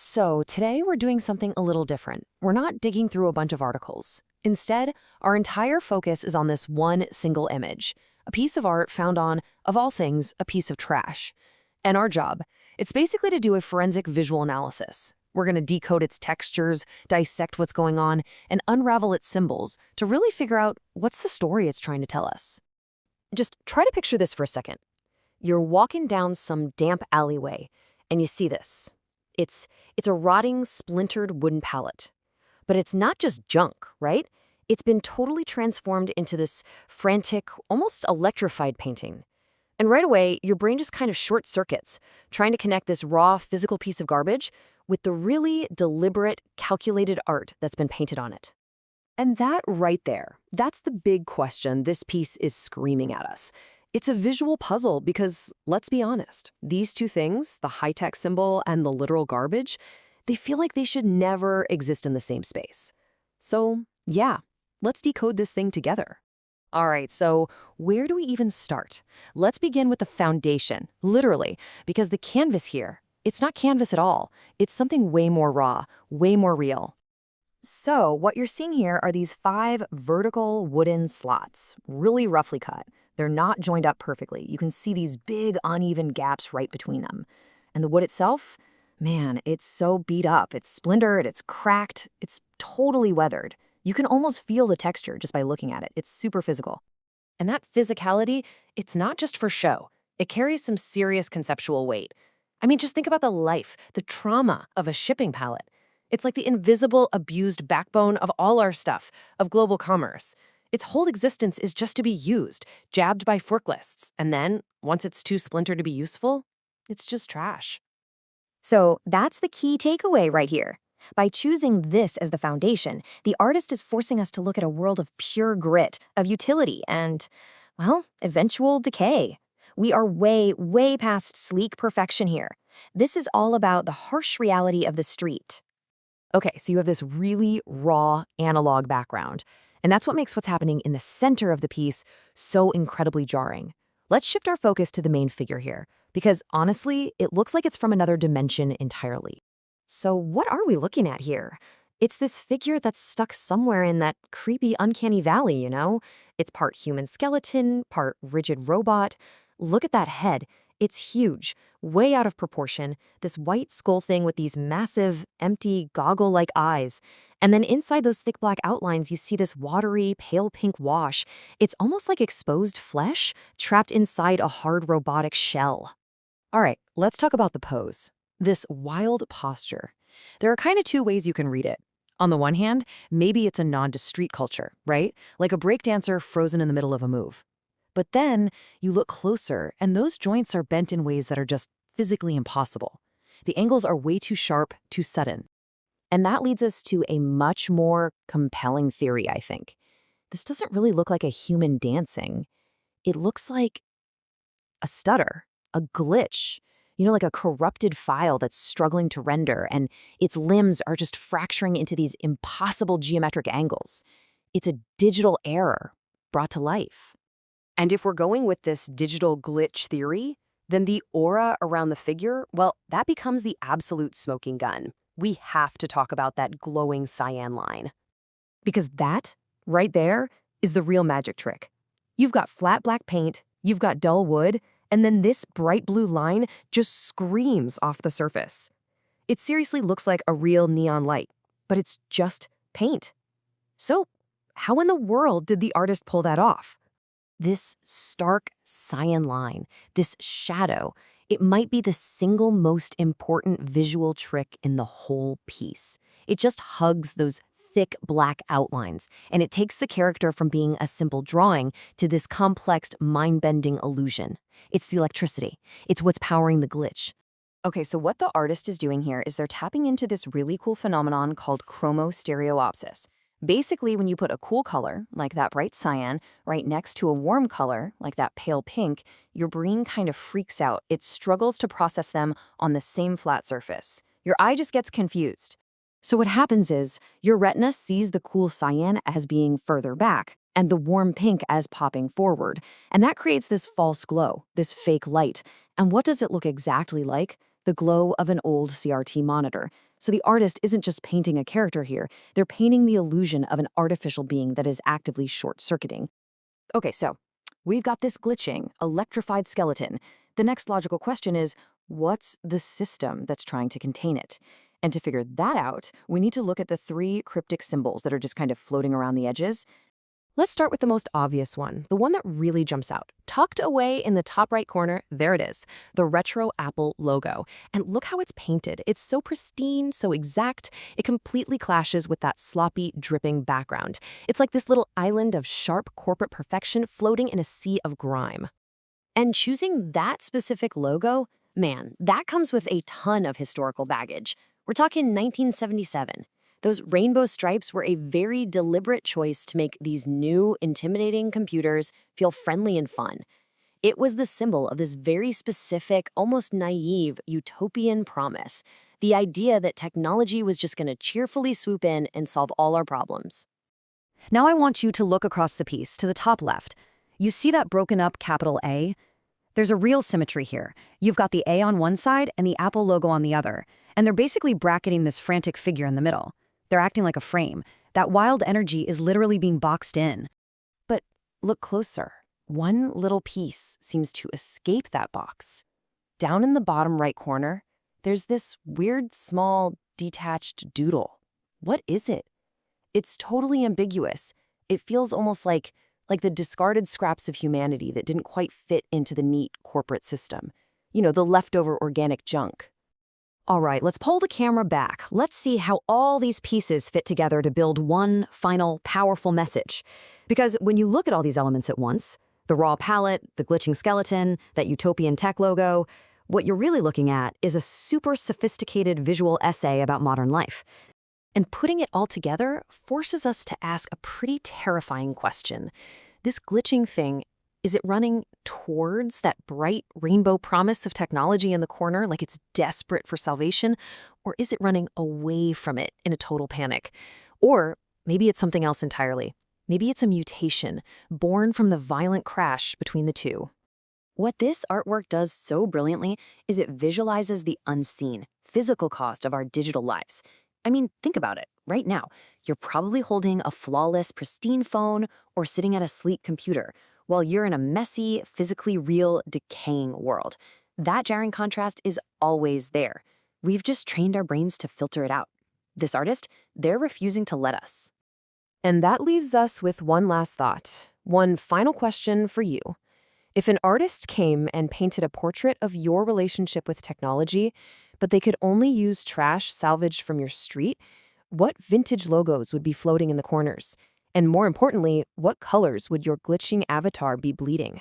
So today we're doing something a little different. We're not digging through a bunch of articles. Instead, our entire focus is on this one single image, a piece of art found on, of all things, a piece of trash. And our job, it's basically to do a forensic visual analysis. We're going to decode its textures, dissect what's going on, and unravel its symbols to really figure out what's the story it's trying to tell us. Just try to picture this for a second. You're walking down some damp alleyway, and you see this. It's a rotting, splintered wooden pallet. But it's not just junk, right? It's been totally transformed into this frantic, almost electrified painting. And right away, your brain just kind of short circuits, trying to connect this raw, physical piece of garbage with the really deliberate, calculated art that's been painted on it. And that right there, that's the big question this piece is screaming at us. It's a visual puzzle because, let's be honest, these two things, the high-tech symbol and the literal garbage, they feel like they should never exist in the same space. So, yeah, let's decode this thing together. All right, so where do we even start? Let's begin with the foundation, literally, because the canvas here, it's not canvas at all. It's something way more raw, way more real. So what you're seeing here are these 5 vertical wooden slots, really roughly cut. They're not joined up perfectly. You can see these big, uneven gaps right between them. And the wood itself, man, it's so beat up. It's splintered, it's cracked, it's totally weathered. You can almost feel the texture just by looking at it. It's super physical. And that physicality, it's not just for show. It carries some serious conceptual weight. I mean, just think about the life, the trauma of a shipping pallet. It's like the invisible, abused backbone of all our stuff, of global commerce. Its whole existence is just to be used, jabbed by forklifts, and then, once it's too splintered to be useful, it's just trash. So that's the key takeaway right here. By choosing this as the foundation, the artist is forcing us to look at a world of pure grit, of utility, and, well, eventual decay. We are way, way past sleek perfection here. This is all about the harsh reality of the street. Okay, so you have this really raw, analog background. And that's what makes what's happening in the center of the piece so incredibly jarring. Let's shift our focus to the main figure here, because honestly, it looks like it's from another dimension entirely. So what are we looking at here? It's this figure that's stuck somewhere in that creepy, uncanny valley, you know? It's part human skeleton, part rigid robot. Look at that head. It's huge, way out of proportion, this white skull thing with these massive, empty, goggle-like eyes. And then inside those thick black outlines, you see this watery, pale pink wash. It's almost like exposed flesh trapped inside a hard robotic shell. All right, let's talk about the pose. This wild posture. There are kind of 2 ways you can read it. On the one hand, maybe it's a nod to street culture, right? Like a breakdancer frozen in the middle of a move. But then you look closer, and those joints are bent in ways that are just physically impossible. The angles are way too sharp, too sudden. And that leads us to a much more compelling theory, I think. This doesn't really look like a human dancing. It looks like a stutter, a glitch, like a corrupted file that's struggling to render, and its limbs are just fracturing into these impossible geometric angles. It's a digital error brought to life. And if we're going with this digital glitch theory, then the aura around the figure, well, that becomes the absolute smoking gun. We have to talk about that glowing cyan line. Because that, right there, is the real magic trick. You've got flat black paint, you've got dull wood, and then this bright blue line just screams off the surface. It seriously looks like a real neon light, but it's just paint. So, how in the world did the artist pull that off? This stark cyan line, this shadow, it might be the single most important visual trick in the whole piece. It just hugs those thick black outlines, and it takes the character from being a simple drawing to this complex, mind-bending illusion. It's the electricity. It's what's powering the glitch. Okay, so what the artist is doing here is they're tapping into this really cool phenomenon called chromostereopsis. Basically, when you put a cool color, like that bright cyan, right next to a warm color, like that pale pink, your brain kind of freaks out. It struggles to process them on the same flat surface. Your eye just gets confused. So what happens is, your retina sees the cool cyan as being further back, and the warm pink as popping forward. And that creates this false glow, this fake light. And what does it look exactly like? The glow of an old CRT monitor. So the artist isn't just painting a character here, they're painting the illusion of an artificial being that is actively short-circuiting. Okay, so we've got this glitching, electrified skeleton. The next logical question is, what's the system that's trying to contain it? And to figure that out, we need to look at the three cryptic symbols that are just kind of floating around the edges. Let's start with the most obvious one, the one that really jumps out. Tucked away in the top right corner, there it is, the retro Apple logo. And look how it's painted. It's so pristine, so exact, it completely clashes with that sloppy, dripping background. It's like this little island of sharp corporate perfection floating in a sea of grime. And choosing that specific logo, man, that comes with a ton of historical baggage. We're talking 1977. Those rainbow stripes were a very deliberate choice to make these new, intimidating computers feel friendly and fun. It was the symbol of this very specific, almost naive, utopian promise, the idea that technology was just going to cheerfully swoop in and solve all our problems. Now I want you to look across the piece to the top left. You see that broken up capital A? There's a real symmetry here. You've got the A on one side and the Apple logo on the other, and they're basically bracketing this frantic figure in the middle. They're acting like a frame. That wild energy is literally being boxed in. But look closer. One little piece seems to escape that box. Down in the bottom right corner, there's this weird, small, detached doodle. What is it? It's totally ambiguous. It feels almost like the discarded scraps of humanity that didn't quite fit into the neat corporate system. You know, the leftover organic junk. All right, let's pull the camera back. Let's see how all these pieces fit together to build one final, powerful message. Because when you look at all these elements at once, the raw palette, the glitching skeleton, that utopian tech logo, what you're really looking at is a super sophisticated visual essay about modern life. And putting it all together forces us to ask a pretty terrifying question. This glitching thing, is it running towards that bright rainbow promise of technology in the corner, like it's desperate for salvation? Or is it running away from it in a total panic? Or maybe it's something else entirely. Maybe it's a mutation, born from the violent crash between the two. What this artwork does so brilliantly is it visualizes the unseen, physical cost of our digital lives. I mean, think about it. Right now, you're probably holding a flawless, pristine phone or sitting at a sleek computer, while you're in a messy, physically real, decaying world. That jarring contrast is always there. We've just trained our brains to filter it out. This artist, they're refusing to let us. And that leaves us with one last thought, one final question for you. If an artist came and painted a portrait of your relationship with technology, but they could only use trash salvaged from your street, what vintage logos would be floating in the corners? And more importantly, what colors would your glitching avatar be bleeding?